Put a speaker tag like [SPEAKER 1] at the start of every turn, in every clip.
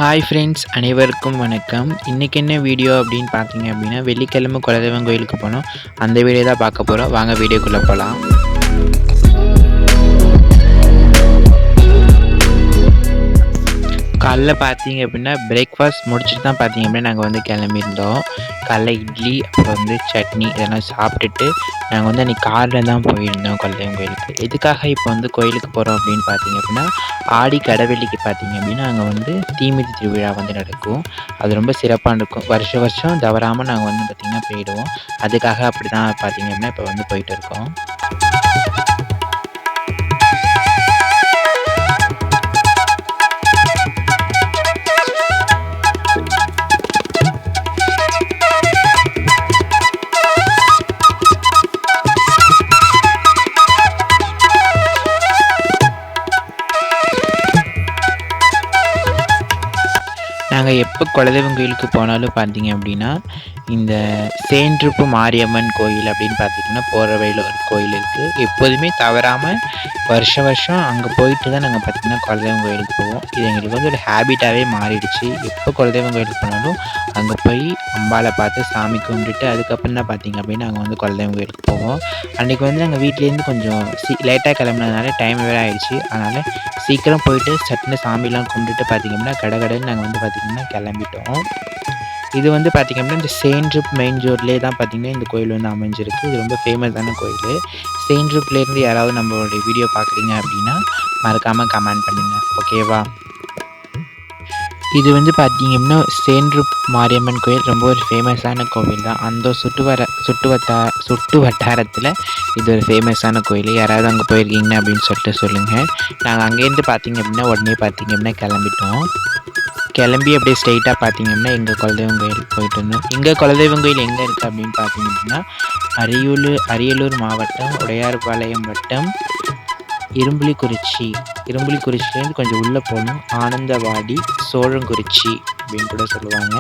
[SPEAKER 1] Hi friends, அனைவருக்கும் வணக்கம். இன்றைக்கி என்ன வீடியோ அப்படின்னு பார்த்தீங்க அப்படின்னா, வெள்ளிக்கிழமை குலதெய்வம் கோயிலுக்கு போனோம். அந்த வீடியோ தான் பார்க்க போகிறோம். வாங்க வீடியோக்குள்ளே போகலாம். காலைல பார்த்தீங்க அப்படின்னா பிரேக்ஃபாஸ்ட் முடிச்சுட்டு தான் பார்த்தீங்க அப்படின்னா நாங்கள் கிளம்பியிருந்தோம். காலைல இட்லி அப்புறம் சட்னி இதெல்லாம் சாப்பிட்டுட்டு நாங்கள் அன்றைக்கி காரில் தான் போயிருந்தோம் குலதெய்வம் கோயிலுக்கு. எதுக்காக இப்போ கோயிலுக்கு போகிறோம் அப்படின்னு பார்த்தீங்க அப்படின்னா, ஆடி கடவெள்ளிக்கு பார்த்தீங்க அப்படின்னா அங்கே தீமிதி திருவிழா நடக்கும். அது ரொம்ப சிறப்பாக இருக்கும். வருஷம் தவறாமல் நாங்கள் பார்த்திங்கன்னா போயிடுவோம். அதுக்காக அப்படி தான் பார்த்தீங்க அப்படின்னா இப்போ போயிட்டு இருக்கோம். நாங்கள் எப்போ குலதெய்வம் கோயிலுக்கு போனாலும் பார்த்தீங்க அப்படின்னா, இந்த சேன்றுப்பு மாரியம்மன் கோயில் அப்படின்னு பார்த்திங்கன்னா போகிற வழியில் ஒரு கோயில் இருக்குது. எப்போதுமே தவறாமல் வருஷம் அங்கே போயிட்டு தான் நாங்கள் பார்த்திங்கன்னா குலதெய்வம் கோயிலுக்கு போவோம். இது எங்களுக்கு ஒரு ஹேபிட்டாகவே மாறிடுச்சு. எப்போ குலதெய்வம் கோயிலுக்கு போனாலும் அங்கே போய் அம்பாவை பார்த்து சாமி கும்பிட்டுட்டு அதுக்கப்புறம் தான் பார்த்திங்க அப்படின்னா நாங்கள் குலதெய்வம் கோயிலுக்கு போவோம். அன்றைக்கி நாங்கள் வீட்லேருந்து கொஞ்சம் லேட்டாக கிளம்புனதுனால டைம் வேறு ஆகிடுச்சு. அதனால் சீக்கிரம் போயிட்டு சட்டுன்னு சாமிலாம் கும்பிட்டுட்டு பார்த்திங்க அப்படின்னா கடகடன்னு நாங்கள் பார்த்திங்கன்னா கிளம்பிட்டோம். இது பார்த்திங்க அப்படின்னா இந்த சேன்றுப் மெயின் ரோட்லேயே தான் பார்த்திங்கன்னா இந்த கோயில் அமைஞ்சிருக்கு. இது ரொம்ப ஃபேமஸான கோயில். சேன்றுப்லேருந்து யாராவது நம்மளுடைய வீடியோ பார்க்குறீங்க அப்படின்னா மறக்காமல் கமெண்ட் பண்ணுங்கள், ஓகேவா? இது பார்த்திங்க அப்படின்னா சேன்றுப் மாரியம்மன் கோயில் ரொம்ப ஒரு ஃபேமஸான கோவில் தான். அந்த சுட்டு வட்டாரத்தில் இது ஒரு ஃபேமஸான கோயில். யாராவது அங்கே போயிருக்கீங்க அப்படின்னு சொல்லிட்டு சொல்லுங்கள். நாங்கள் அங்கேருந்து பார்த்திங்க அப்படின்னா உடனே பார்த்திங்க அப்படின்னா கிளம்பி அப்படியே ஸ்ட்ரெயிட்டாக பார்த்திங்க அப்படின்னா எங்கள் குலதெய்வம் கோயில் போயிட்டு இருந்தோம். எங்கள் குலதெய்வம் கோயில் எங்கே இருக்குது அப்படின்னு பார்த்திங்க அப்படின்னா அரியலூர் மாவட்டம் உடையார்பாளையம் வட்டம் இரும்புலிக்குறிச்சிலேருந்து கொஞ்சம் உள்ளே போகணும். ஆனந்தவாடி சோழங்குறிச்சி அப்படின்னு கூட சொல்லுவாங்க.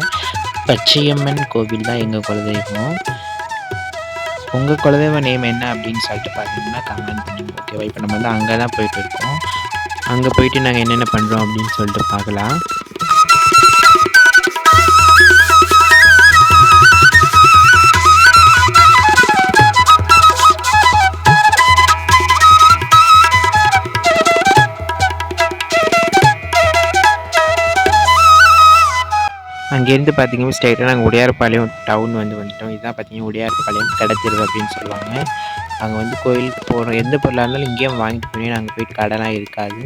[SPEAKER 1] பச்சையம்மன் கோவில் தான் எங்கள் குலதெய்வம். உங்கள் குலதெய்வ நேம் என்ன அப்படின்னு சொல்லிட்டு பார்த்தீங்கன்னா கமெண்ட் பண்ணுங்க, ஓகேவா? இப்போ நம்ம அங்கே தான் போயிட்டு இருக்கோம். அங்கே போயிட்டு நாங்கள் என்னென்ன பண்ணுறோம் அப்படின்னு சொல்லிட்டு பார்க்கலாம். அங்கேருந்து பார்த்திங்கன்னா ஸ்ட்ரைட்டாக நாங்கள் உடையார்பாளையம் டவுன் வந்துட்டோம். இதுதான் பார்த்திங்கன்னா உடையார்பாளையம் கடத்தெரு அப்படின்னு சொல்லுவாங்க. அங்கே கோயிலுக்கு போகிறோம். எந்த பொருளாக இருந்தாலும் இங்கேயும் வாங்கிட்டு போய் நாங்கள் போயிட்டு கடைலாம் இருக்காது.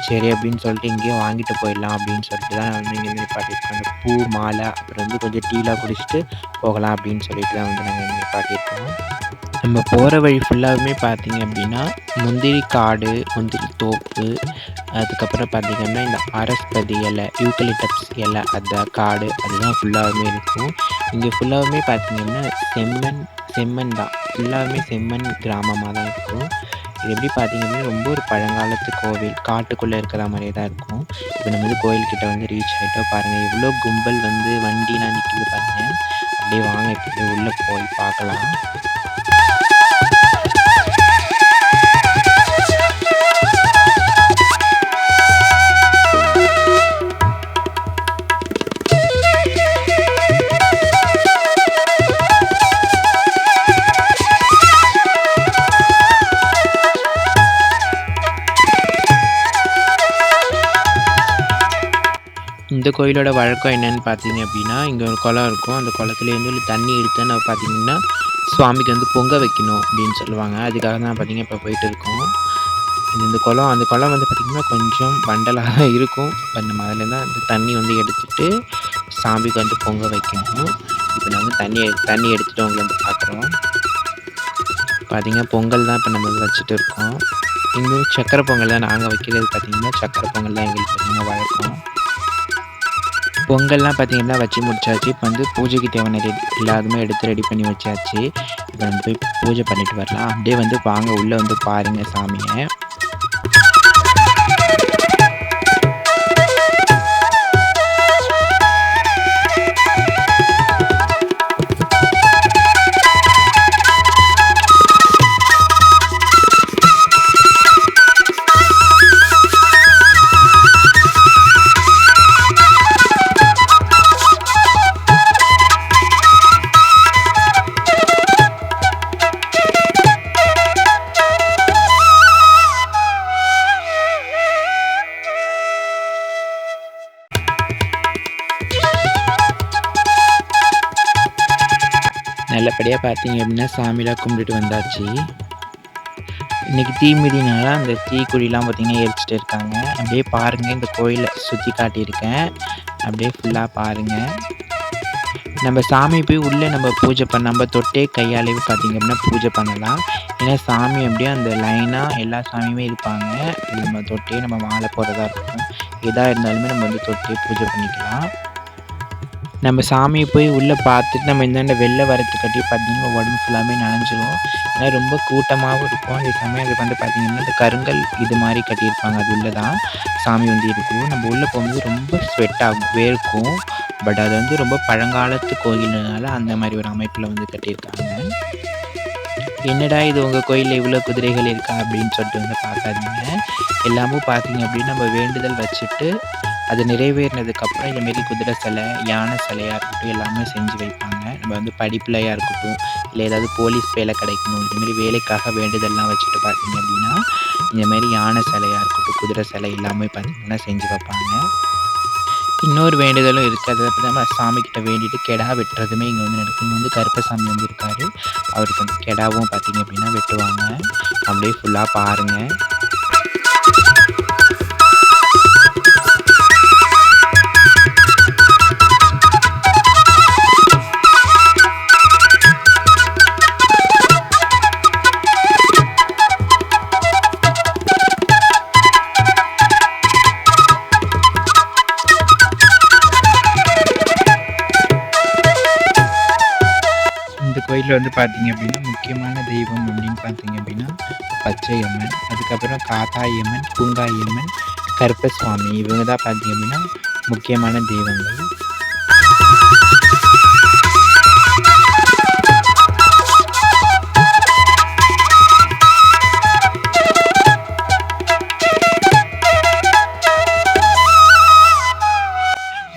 [SPEAKER 1] சரி அப்படின்னு சொல்லிட்டு இங்கேயும் வாங்கிட்டு போயிடலாம் அப்படின்னு சொல்லிட்டு தான் நான் இங்கே பாட்டியிருக்கோம். அந்த பூ மாலை அப்புறம் கொஞ்சம் டீலாம் குடிச்சிட்டு போகலாம் அப்படின்னு சொல்லிட்டு தான் நாங்கள் இங்கே பாட்டியிருக்கோம். நம்ம போகிற வழி ஃபுல்லாகவுமே பார்த்திங்க அப்படின்னா முந்திரி காடு, முந்திரி தோப்பு, அதுக்கப்புறம் பார்த்திங்கன்னா இந்த அரஸ்பதி இலை, யூக்கலிப்டஸ் இலை, அந்த காடு அதுதான் ஃபுல்லாகவுமே இருக்கும். இங்கே ஃபுல்லாகவுமே பார்த்திங்கன்னா செம்மண் தான். ஃபுல்லாகவுமே செம்மண் கிராமமாக தான் இருக்கும். இது எப்படி பார்த்திங்கன்னா ரொம்ப ஒரு பழங்காலத்து கோவில், காட்டுக்குள்ளே இருக்கிற மாதிரியே தான் இருக்கும். இப்போ நம்ம கோயில்கிட்ட ரீச் ஆகிட்டோம். பாருங்கள் எவ்வளோ கும்பல் வண்டிலாம் நிற்கிது பாருங்கள். அப்படியே வாங்க இப்போ உள்ளே போய் பார்க்கலாம். இந்த கோயிலோட வழக்கம் என்னென்னு பார்த்தீங்க அப்படின்னா, இங்கே ஒரு குளம் இருக்கும். அந்த குளத்துலேருந்து தண்ணி எடுத்து நம்ம பார்த்திங்கன்னா சுவாமிக்கு பொங்க வைக்கணும் அப்படின்னு சொல்லுவாங்க. அதுக்காக தான் பார்த்திங்கன்னா இப்போ போயிட்டு இருக்கோம். அந்த குளம் பார்த்திங்கன்னா கொஞ்சம் வண்டலாக தான் இருக்கும். இப்போ நம்ம அதில் தான் அந்த தண்ணி எடுத்துகிட்டு சாமிக்கு பொங்க வைக்கணும். இப்போ நாங்கள் தண்ணி எடுத்துகிட்டு உங்களை பார்க்குறோம். பார்த்திங்கன்னா பொங்கல் தான் இப்போ நம்ம வச்சுட்டு இருக்கோம். இன்னும் சக்கரை பொங்கல் தான் நாங்கள் வைக்கிறது. பார்த்திங்கன்னா சக்கரை பொங்கல் தான் எங்களுக்கு பார்த்திங்கன்னா வழக்கம். பொங்கல்லாம் பார்த்திங்கன்னா வச்சு முடிச்சாச்சு. இப்போ பூஜைக்கு தேவையான எல்லாருமே எடுத்து ரெடி பண்ணி வச்சாச்சு. இப்போ போய் பூஜை பண்ணிட்டு வரலாம். அப்படியே வாங்க உள்ளே பாருங்கள் சாமியை. நல்லபடியாக பார்த்தீங்க அப்படின்னா சாமிலாம் கும்பிட்டுட்டு வந்தாச்சு. இன்றைக்கி தீ மிதினால அந்த தீக்குழிலாம் பார்த்திங்கன்னா எரிச்சிட்டு இருக்காங்க. அப்படியே பாருங்கள், இந்த கோயிலை சுற்றி காட்டியிருக்கேன். அப்படியே ஃபுல்லாக பாருங்கள். நம்ம சாமி போய் உள்ளே நம்ம பூஜை நம்ம தொட்டே கையாலேயே பார்த்திங்க அப்படின்னா பூஜை பண்ணலாம். ஏன்னா சாமி அப்படியே அந்த லைனாக எல்லா சாமியுமே இருப்பாங்க. அது நம்ம தொட்டே நம்ம மாலை போடுறதா இருக்கும். எதாக இருந்தாலுமே நம்ம வந்து தொட்டே பூஜை பண்ணிக்கலாம். நம்ம சாமியை போய் உள்ளே பார்த்துட்டு நம்ம இந்தாண்ட வெளில வரத்துக்காட்டி பார்த்திங்கன்னா உடம்பு ஃபுல்லாமே நனைஞ்சிரும். ஏன்னா ரொம்ப கூட்டமாகவும் இருக்கும். அதே சமயம் அது வந்து பார்த்திங்கன்னா இந்த கருங்கல் இது மாதிரி கட்டியிருப்பாங்க. அது உள்ளே தான் சாமி வந்து இருக்கும். நம்ம உள்ளே போகும்போது ரொம்ப ஸ்வெட் ஆகும், வேர்க்கும். பட் அது வந்து ரொம்ப பழங்காலத்து கோயில்னால அந்த மாதிரி ஒரு அமைப்பில் வந்து கட்டியிருக்காங்க. என்னடா இது உங்கள் கோயிலில் இவ்வளோ குதிரைகள் இருக்கா அப்படின்னு சொல்லிட்டு வந்து பார்க்காதீங்க. எல்லாமும் பார்த்தீங்க அப்படின்னா நம்ம வேண்டுதல் வச்சுட்டு அது நிறைவேறினதுக்கப்புறம் இதுமாரி குதிரை சிலை, யானை சிலையாக இருக்கட்டும் எல்லாமே செஞ்சு வைப்பாங்க. நம்ம வந்து படிப்பிலையாக இருக்கட்டும், இல்லை ஏதாவது போலீஸ் வேலை கிடைக்கணும், இதுமாரி வேலைக்காக வேண்டுதல்லாம் வச்சுட்டு பார்த்தீங்க அப்படின்னா இந்தமாரி யானை சிலையாக இருக்கட்டும், குதிரை சிலை எல்லாமே பார்த்திங்கன்னா செஞ்சு வைப்பாங்க. இன்னொரு வேண்டுதலும் இருக்குது. அதை பற்றி நம்ம சாமிக்கிட்ட வேண்டிட்டு கெடா வெட்டுறதுமே இங்கே வந்து நடக்கும். இங்கே வந்து கருப்பசாமி வந்து இருக்கார். அவருக்கு வந்து கெடாவும் பார்த்திங்க அப்படின்னா வெட்டுவாங்க. அப்படியே ஃபுல்லாக பாருங்கள். இந்த கோயிலில் வந்து பார்த்திங்க அப்படின்னா முக்கியமான தெய்வம் அப்படின்னு பார்த்திங்க அப்படின்னா பச்சையம்மன், அதுக்கப்புறம் காத்தாயம்மன், பூங்காயம்மன், கருப்பசுவாமி, இவங்க தான் பார்த்திங்க அப்படின்னா முக்கியமான தெய்வங்கள்.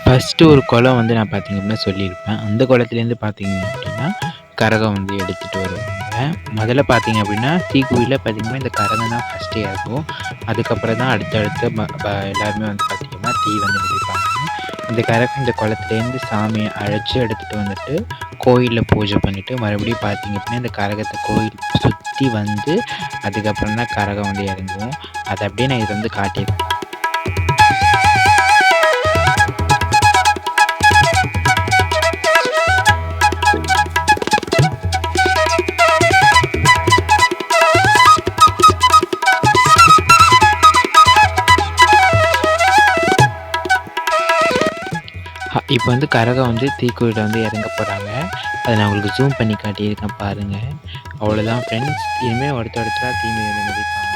[SPEAKER 1] ஃபஸ்ட்டு ஒரு குளம் வந்து நான் பார்த்திங்க அப்படின்னா சொல்லியிருப்பேன். அந்த குளத்துலேருந்து பார்த்திங்க அப்படின்னா கரகம் வந்து எடுத்துகிட்டு வருவாங்க. முதல்ல பார்த்திங்க அப்படின்னா தீக்குழியில் பார்த்திங்கன்னா இந்த கரகம் தான் ஃபஸ்ட்டே இருக்கும். அதுக்கப்புறம் தான் அடுத்தடுத்து எல்லாருமே வந்து பார்த்திங்கன்னா தீ வந்து மிதிப்பாங்க. இந்த கரகம் இந்த குளத்துலேருந்து சாமியை அழைச்சி எடுத்துகிட்டு வந்துட்டு கோயிலில் பூஜை பண்ணிவிட்டு மறுபடியும் பார்த்திங்க அப்படின்னா இந்த கரகத்தை கோயில் சுற்றி வந்து அதுக்கப்புறம் தான் கரகம் வந்து இறங்குவோம். அதை அப்படியே நான் இதை வந்து காட்டியிருக்கேன். இப்போ வந்து கரகம் வந்து தீக்குழியில் வந்து இறங்க போகிறாங்க. அதை நான் உங்களுக்கு ஜூம் பண்ணி காட்டியிருக்கேன் பாருங்கள். அவ்வளோதான் ஃப்ரெண்ட்ஸ். இனிமேல் ஒருத்தராக தீ மிதிப்பாங்க.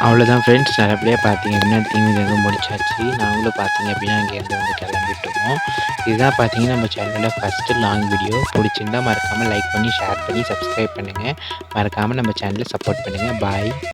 [SPEAKER 1] அவ்வளோதான் ஃப்ரெண்ட்ஸ். நல்லபடியாக பார்த்தீங்க அப்படின்னா தீ மிதிக்க முடிச்சாச்சு. நாங்களும் பார்த்தீங்க அப்படின்னா அங்கேருந்து வந்து கிளம்பிட்டுருவோம். இதுதான் பார்த்தீங்கன்னா நம்ம சேனலில் ஃபஸ்ட்டு லாங் வீடியோ. பிடிச்சிருந்தால் மறக்காமல் லைக் பண்ணி, ஷேர் பண்ணி, சப்ஸ்கிரைப் பண்ணுங்கள். மறக்காமல் நம்ம சேனலை சப்போர்ட் பண்ணுங்கள். பாய்.